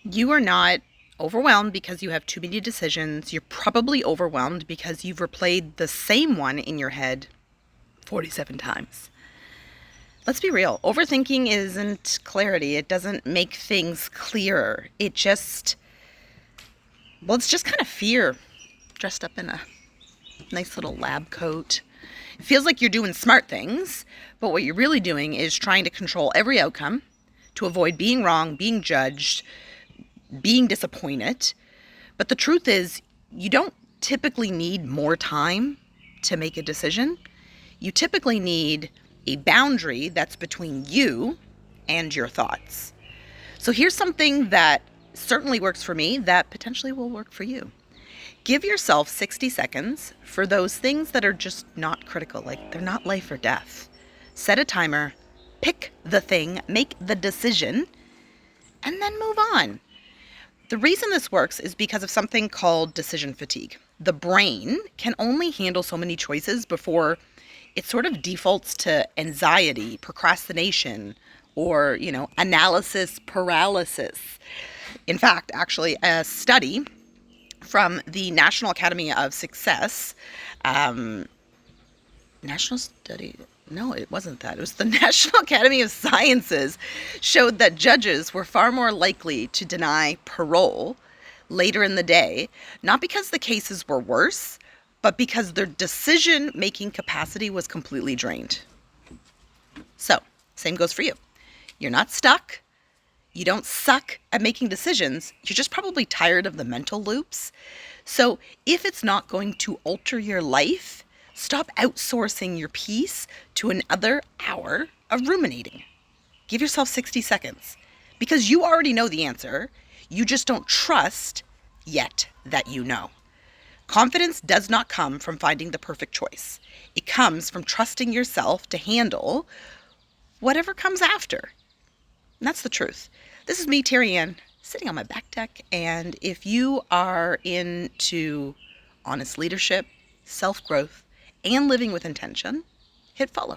You are not overwhelmed because you have too many decisions. You're probably overwhelmed because you've replayed the same one in your head 47 times. Let's be real. Overthinking isn't clarity. It doesn't make things clearer. It's just kind of fear dressed up in a nice little lab coat. It feels like you're doing smart things, but what you're really doing is trying to control every outcome to avoid being wrong, being judged, being disappointed. But the truth is, you don't typically need more time to make a decision. You typically need a boundary that's between you and your thoughts. So here's something that certainly works for me that potentially will work for you. Give yourself 60 seconds for those things that are just not critical, like they're not life or death. Set a timer, pick the thing, make the decision, and then move on. The reason this works is because of something called decision fatigue. The brain can only handle so many choices before it sort of defaults to anxiety, procrastination, or, analysis paralysis. In fact, actually, a study from the National Academy of Success, National Study, no, it wasn't that. It was the National Academy of Sciences showed that judges were far more likely to deny parole later in the day, not because the cases were worse, but because their decision-making capacity was completely drained. So, same goes for you. You're not stuck. You don't suck at making decisions. You're just probably tired of the mental loops. So if it's not going to alter your life, stop outsourcing your peace to another hour of ruminating. Give yourself 60 seconds because you already know the answer. You just don't trust yet that you know. Confidence does not come from finding the perfect choice. It comes from trusting yourself to handle whatever comes after. And that's the truth. This is me, Terri-Ann, sitting on my back deck. And if you are into honest leadership, self-growth, and living with intention, hit follow.